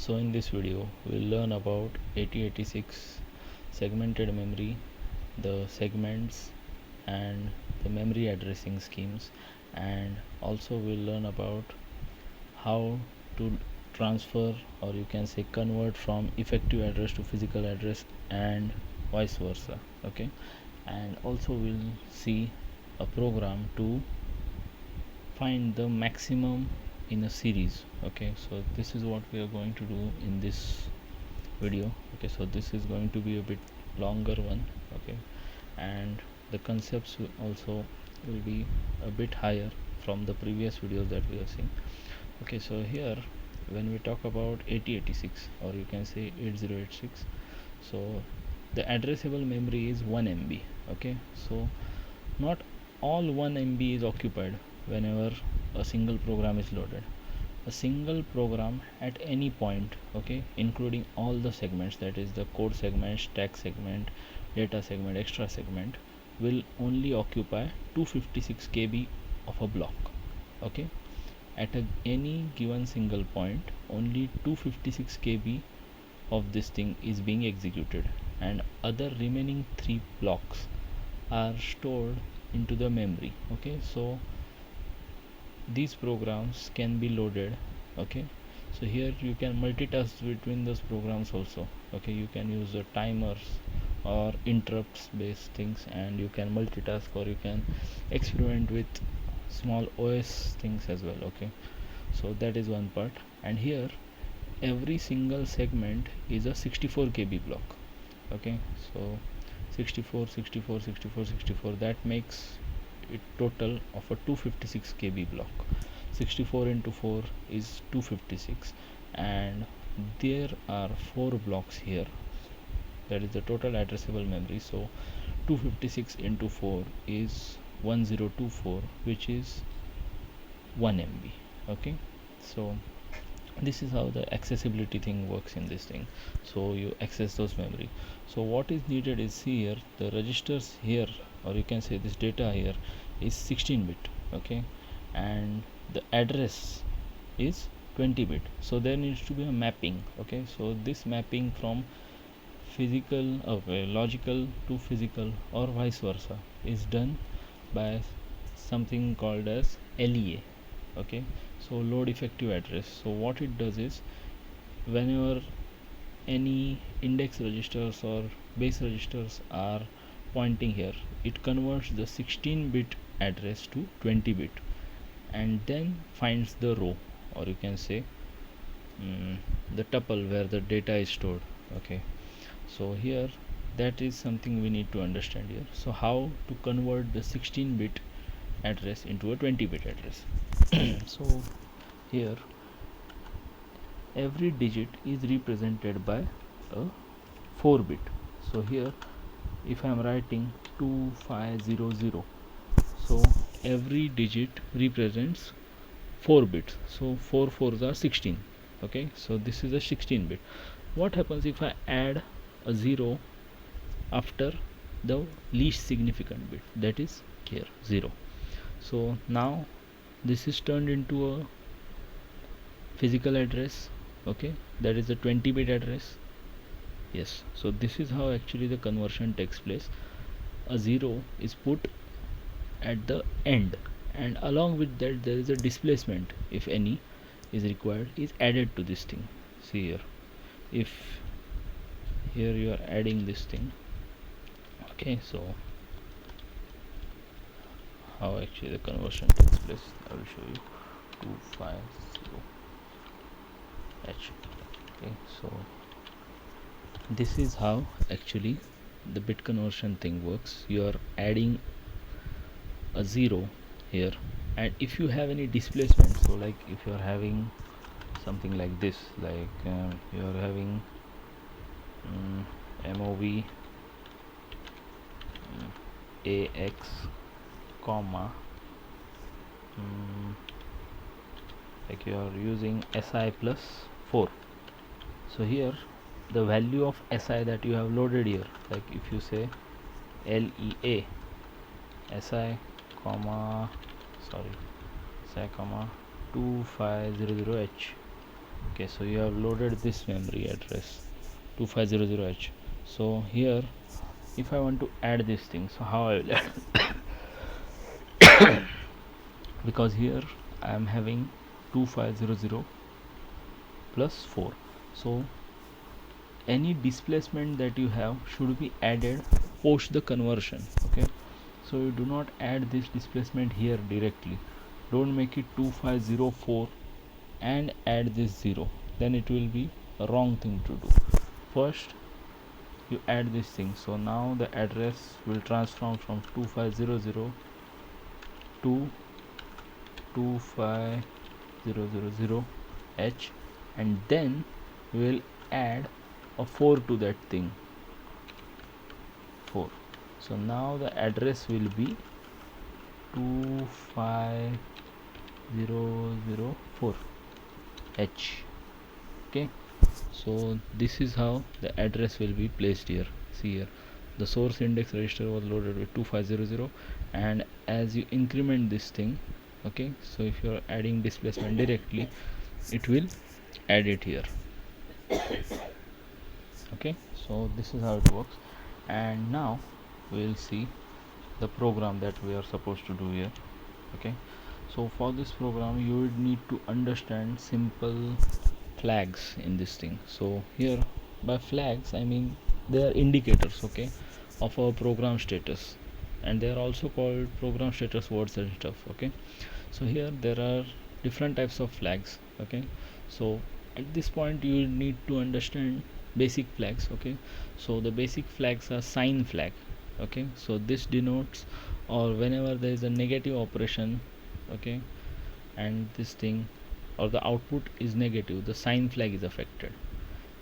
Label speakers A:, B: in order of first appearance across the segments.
A: So in this video we'll learn about 8086 segmented memory, the segments and the memory addressing schemes, and also we'll learn about how to transfer, or you can say convert, from effective address to physical address and vice versa. Okay, and also we'll see a program to find the maximum in a series. Okay, so this is what we are going to do in this video. Okay, so this is going to be a bit longer one. Okay, and the concepts also will be a bit higher from the previous videos that we have seen. Okay, so here when we talk about 8086, or you can say 8086, so the addressable memory is 1 MB. Okay, so not all 1 MB is occupied whenever a single program is loaded. A single program at any point, okay, including all the segments, that is the code segment, stack segment, data segment, extra segment, will only occupy 256 KB of a block. Okay, at any given single point only 256 KB of this thing is being executed, and other remaining 3 blocks are stored into the memory. Okay, so these programs can be loaded. Okay, so here you can multitask between those programs also. Okay, you can use the timers or interrupts based things, and you can multitask, or you can experiment with small OS things as well. Okay, so that is one part. And here every single segment is a 64 KB block. Okay, so 64, 64, 64, 64, that makes it total of a 256 KB block. 64 into 4 is 256, and there are 4 blocks here. That is the total addressable memory. So 256 into 4 is 1024, which is 1 MB. Okay, so this is how the accessibility thing works in this thing. So you access those memory. So what is needed is, here the registers here, or you can say this data here, is 16-bit. Okay, and the address is 20-bit. So there needs to be a mapping. Okay, so this mapping from physical, logical to physical, or vice versa, is done by something called as LEA. Okay, so load effective address. So what it does is, whenever any index registers or base registers are pointing here, it converts the 16-bit address to 20-bit, and then finds the row, or you can say the tuple where the data is stored. Okay, so here that is something we need to understand here. So how to convert the 16-bit address into a 20-bit address. So here every digit is represented by a 4-bit. So here if I am writing 2500, so every digit represents 4 bits. So 4 4s are 16. Okay, so this is a 16-bit. What happens if I add a 0 after the least significant bit, that is here 0? So now this is turned into a physical address. Okay, that is a 20-bit address. Yes, so this is how actually the conversion takes place. A 0 is put at the end, and along with that there is a displacement, if any is required, is added to this thing. See here, if here you are adding this thing. Okay, so how actually the conversion takes place, I will show you. 250H. Okay, so this is how actually the bit conversion thing works. You are adding a 0 here, and if you have any displacement, so like if you are having something like this, like you are having MOV AX comma like you are using SI plus 4. So here the value of SI that you have loaded here, like if you say LEA SI comma 2500H, Okay, so you have loaded this memory address 2500H. So here if I want to add this thing, so how I will add? Because here I am having 2500 plus 4, so any displacement that you have should be added post the conversion. Okay, so you do not add this displacement here directly. Don't make it 2504 and add this 0, then it will be a wrong thing to do. First you add this thing, so now the address will transform from 2500 to 25000H, and then we will add a 4 to that thing, 4. So now the address will be 25004H. Okay, so this is how the address will be placed here. See here, the source index register was loaded with 2500, and as you increment this thing, okay, so if you are adding displacement directly, it will add it here. Okay, so this is how it works. And now we will see the program that we are supposed to do here. Okay, so for this program you would need to understand simple flags in this thing. So here, by flags I mean they are indicators, okay, of our program status, and they are also called program status words and stuff. Okay, so here there are different types of flags. Okay, so at this point you need to understand basic flags. Okay, so the basic flags are sign flag. Okay, so this denotes, or whenever there is a negative operation, okay, and this thing or the output is negative, the sign flag is affected.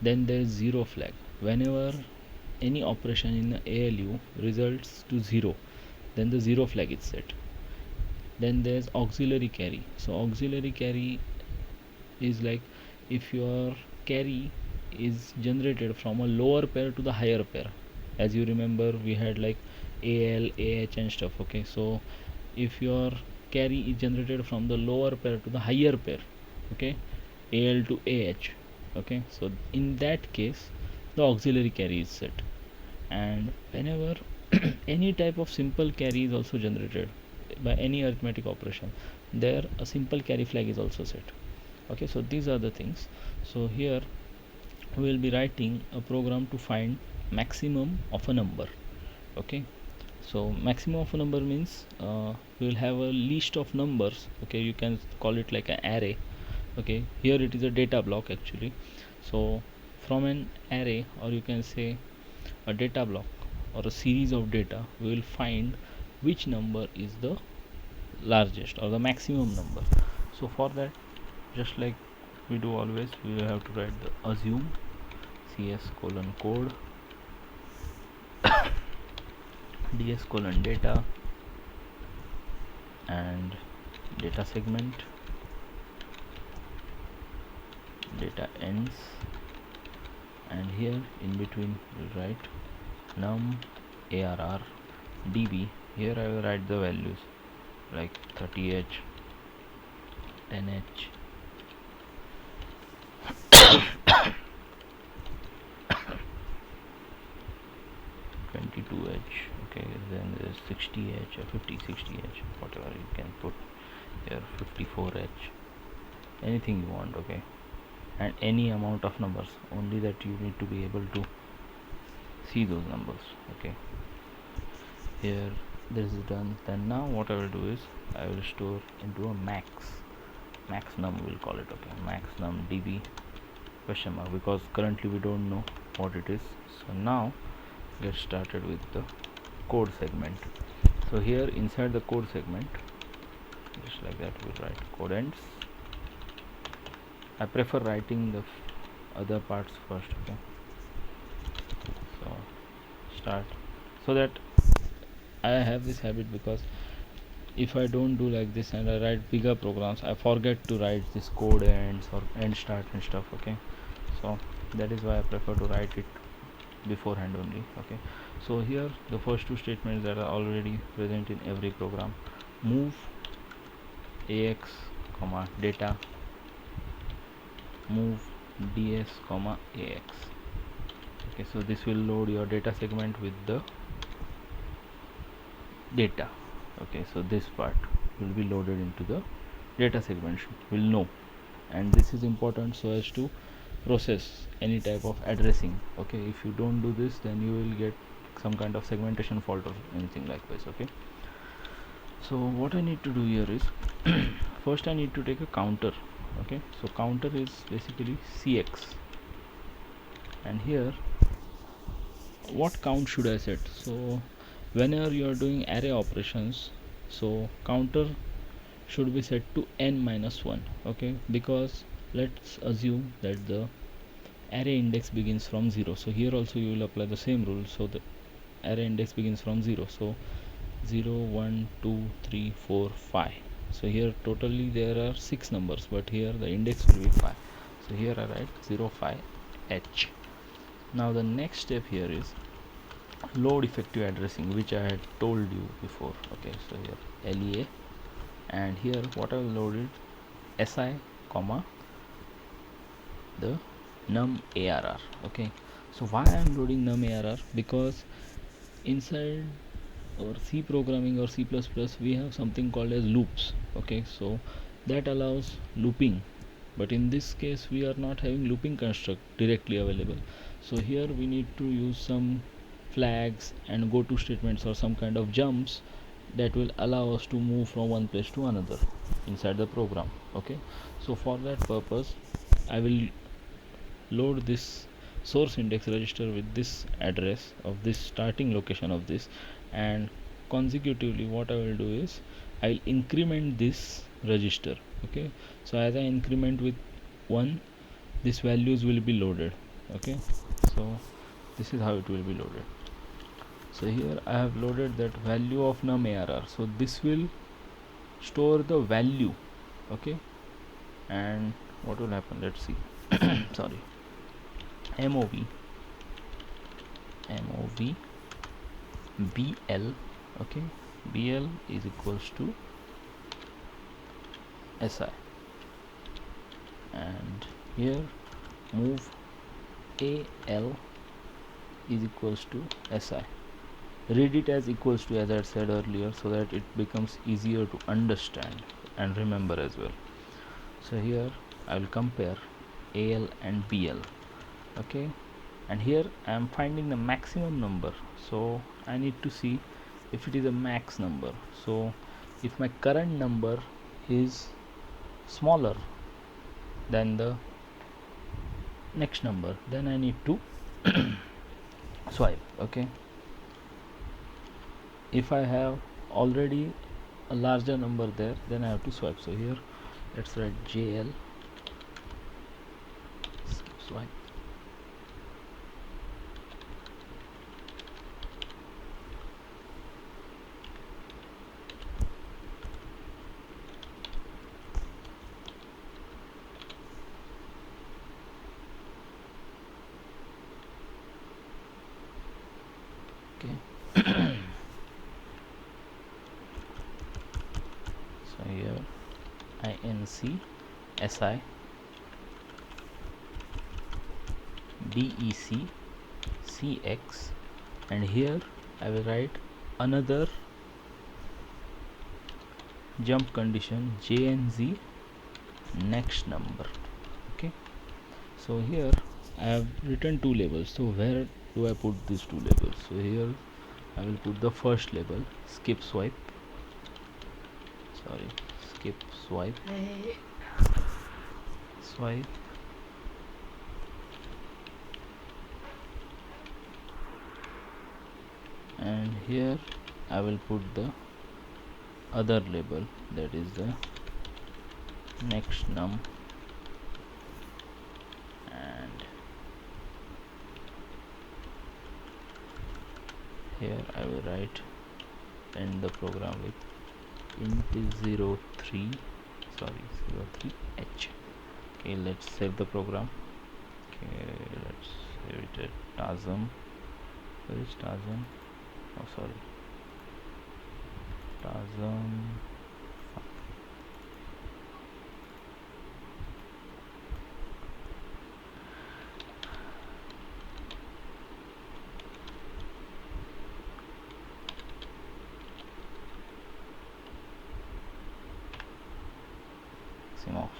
A: Then there is zero flag. Whenever any operation in the ALU results to 0, then the zero flag is set. Then there's auxiliary carry. So auxiliary carry is like if your carry is generated from a lower pair to the higher pair. As you remember, we had like AL, AH and stuff. Okay, so if your carry is generated from the lower pair to the higher pair, okay, AL to AH, okay, so in that case the auxiliary carry is set. And whenever any type of simple carry is also generated by any arithmetic operation, there a simple carry flag is also set. Okay, so these are the things. So here we will be writing a program to find maximum of a number. Okay, so maximum of a number means we will have a list of numbers. Okay, you can call it like an array. Okay, here it is a data block actually. So from an array, or you can say a data block or a series of data, we will find which number is the largest or the maximum number. So for that, just like we do always, we will have to write the assume cs colon code ds colon data and data segment, data ends, and here in between we write num arr db. Here I will write the values like 30h, 10h, 22h, okay, then there's 60h or 50, 60h, whatever you can put here, 54h, anything you want. Okay, and any amount of numbers, only that you need to be able to see those numbers. Okay, here this is done. Then now what I will do is I will store into a max num, we'll call it. Okay, max num db question mark, because currently we don't know what it is. So now get started with the code segment. So here inside the code segment, just like that, we'll write code ends. I prefer writing the other parts first. Okay, so start, so that I have this habit, because if I don't do like this and I write bigger programs, I forget to write this code ends or end start and stuff. Okay, so that is why I prefer to write it beforehand only. Okay, so here the first two statements that are already present in every program: move ax comma data move ds comma ax. Okay, so this will load your data segment with the data. Okay, so this part will be loaded into the data segment, will know, and this is important so as to process any type of addressing. Okay, if you don't do this, then you will get some kind of segmentation fault or anything like this. Okay, so what I need to do here is first I need to take a counter. Okay, so counter is basically cx, and here what count should I set? So whenever you are doing array operations, so counter should be set to n minus 1. Okay, because let's assume that the array index begins from 0, so here also you will apply the same rule. So the array index begins from 0, so 0 1 2 3 4 5. So here totally there are 6 numbers, but here the index will be 5, so here I write 0 5 h. Now the next step here is load effective addressing, which I had told you before. Okay, so here lea, and here what I will load it si comma the num arr. Okay, so why I am loading num arr? Because inside or C programming or C++ we have something called as loops. Okay, so that allows looping, but in this case we are not having looping construct directly available. So here we need to use some flags and go to statements or some kind of jumps that will allow us to move from one place to another inside the program. Okay, so for that purpose I will load this source index register with this address of this starting location of this, and consecutively what I will do is I will increment this register. Okay, so as I increment with 1, these values will be loaded. Okay, so this is how it will be loaded. So here I have loaded that value of num arr, so this will store the value. Okay, and what will happen, let's see. Sorry, mov bl. Okay, bl is equals to si, and here move al is equals to si. Read it as equals to, as I said earlier, so that it becomes easier to understand and remember as well. So here I will compare al and bl. Okay, and here I am finding the maximum number, so I need to see if it is a max number. So if my current number is smaller than the next number, then I need to swipe. Okay, if I have already a larger number there, then I have to swipe. So here let's write jl swipe. Okay. So here inc si dec cx, and here I will write another jump condition jnz next number. Okay, so here I have written two labels, so where do I put these two labels? So here I will put the first label skip swipe, sorry, skip swipe, swipe, and here I will put the other label, that is the next num, and here I will write end the program with int 03, sorry, 03h. Okay, let's save the program. Okay, let's save it at tasm. Where is tasm? Oh, sorry, tasm.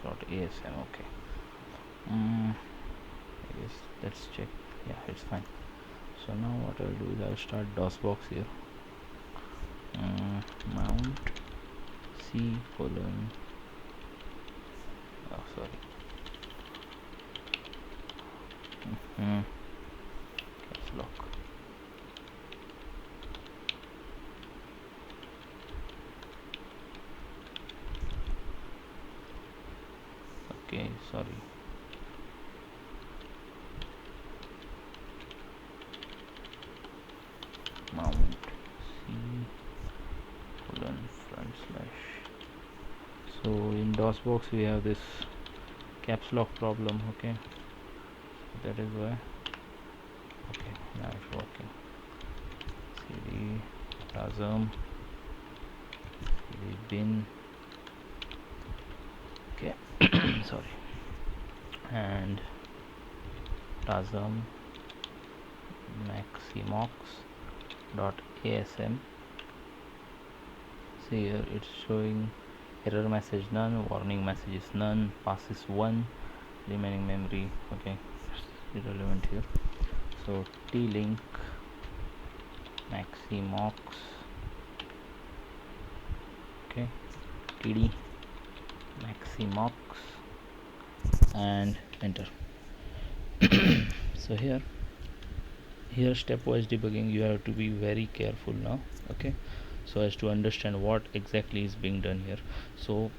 A: .asm. Okay. I guess let's check. Yeah, it's fine. So now what I'll do is I'll start DOSBox here. Mount C colon. Oh, sorry. Caps lock. Okay, sorry. Mount C colon front slash. So in DOSBox we have this caps lock problem. Okay, that is why. Okay, now it's working. cd tasm cd bin. Okay. Sorry. And tasm maximox dot asm. See here it's showing error message none, warning message is none, pass is 1, remaining memory. Okay, it's irrelevant here. So t-link maximox, okay, td maximox, and enter. So here stepwise debugging, you have to be very careful now, okay, so as to understand what exactly is being done here. So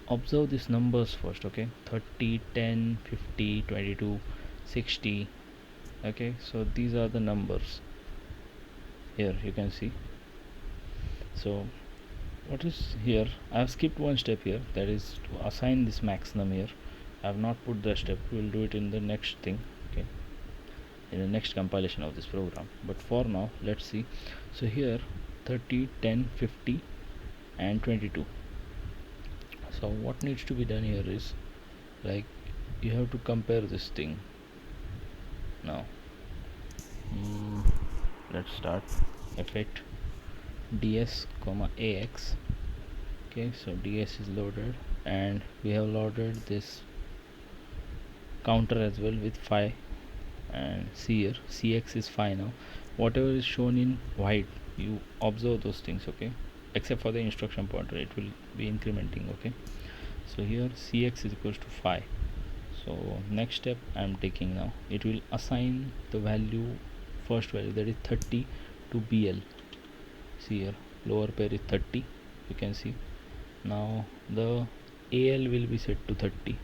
A: observe these numbers first, okay, 30, 10, 50, 22, 60. Okay, so these are the numbers here, you can see. So what is here, I have skipped one step here, that is to assign this max num here. I have not put the step, we will do it in the next thing, okay, in the next compilation of this program. But for now let's see. So here 30, 10, 50 and 22. So what needs to be done here is, like, you have to compare this thing now. Let's start effect ds comma ax. Okay, so ds is loaded and we have loaded this counter as well with 5, and see here cx is 5 now. Whatever is shown in white, you observe those things, okay, except for the instruction pointer, it will be incrementing. Okay, so here cx is equals to 5. So next step I am taking now, it will assign the value, first value, that is 30 to bl. See here lower pair is 30, you can see. Now the al will be set to 30.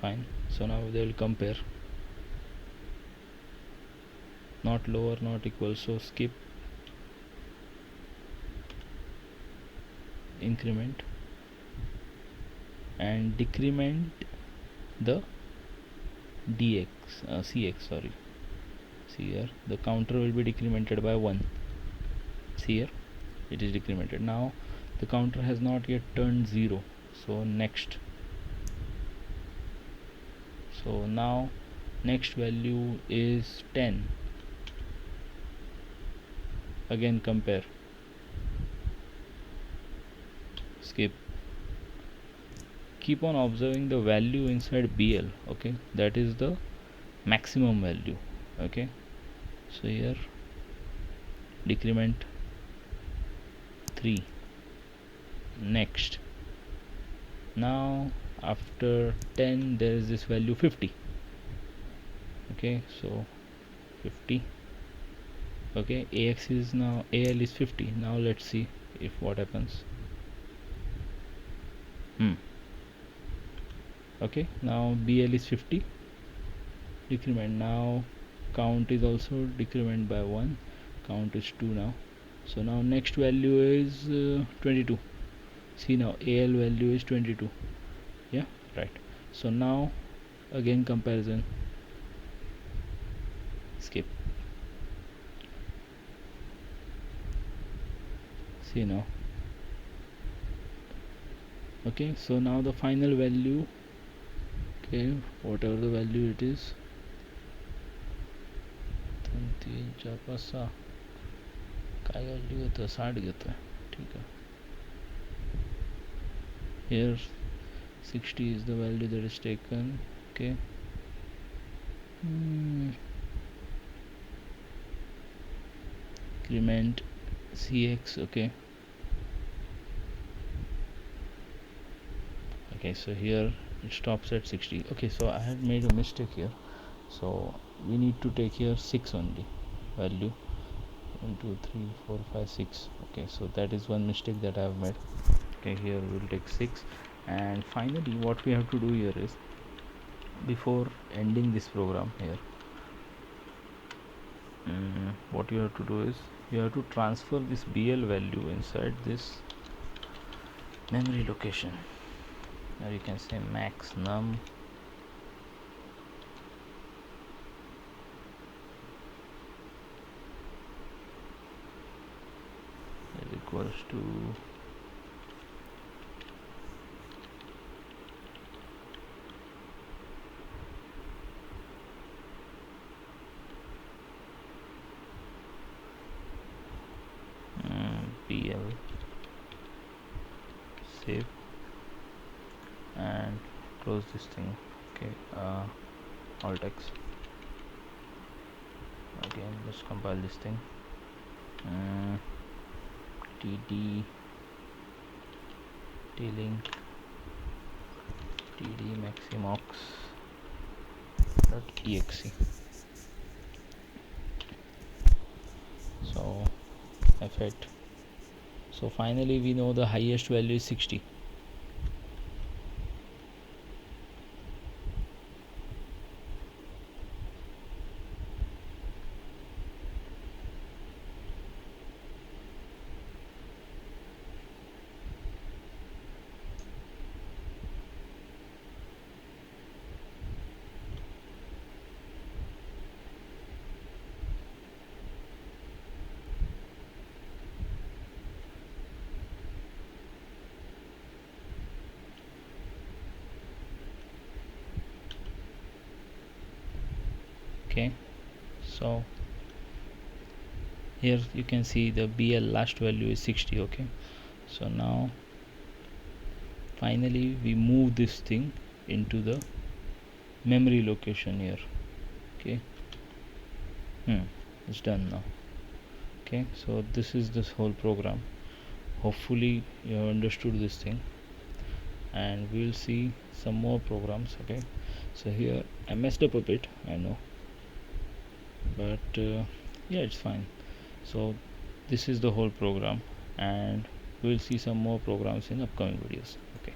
A: Fine, so now they will compare, not lower not equal, so skip, increment and decrement the dx cx, sorry. See here the counter will be decremented by 1. See here it is decremented. Now the counter has not yet turned 0, so next. So now next value is 10. Again compare, skip, keep on observing the value inside bl, okay, that is the maximum value. Okay, so here decrement 3, next. Now after 10 there is this value 50. Okay, so 50. Okay, ax is now, al is 50. Now let's see if what happens. Okay, now bl is 50, decrement. Now count is also decrement by 1, count is 2 now. So now next value is 22. See now al value is 22. Yeah, right. So now again comparison, skip. See now. Okay, so now the final value, okay, whatever the value it is, 3 4 5 6 काय value घेतं, 60 घेतं. ठीक आहे. Here 60 is the value that is taken. Okay. Increment cx. Okay. Okay, so here it stops at 60. Okay, so I had made a mistake here, so we need to take here 6 only value. 1 2 3 4 5 6. Okay, so that is one mistake that I have made. Okay, here we will take 6, and finally what we have to do here is, before ending this program here, what you have to do is you have to transfer this BL value inside this memory location. Now you can say max num is equals to BL, save and close this thing. Okay, alt X. Again, let's compile this thing. td t-link td maximox .exe. So f8. So finally we know the highest value is 60. Okay, so here you can see the BL last value is 60. Okay, so now finally we move this thing into the memory location here. Okay, it's done now. Okay, so this is this whole program. Hopefully you have understood this thing, and we'll see some more programs. Okay, so here I messed up a bit, I know, but yeah, it's fine. So this is the whole program, and we'll see some more programs in upcoming videos. Okay.